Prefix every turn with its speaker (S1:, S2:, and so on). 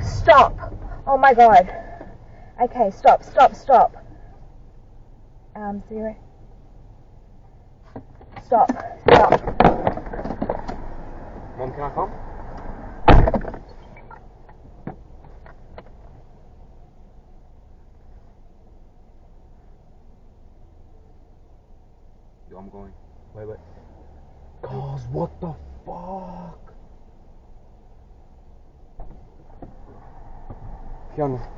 S1: Stop. Oh my god. Okay, stop. 0. Stop.
S2: Mom, can I come? Yo, I'm going. Wait. Cause what the fuck? Kiana.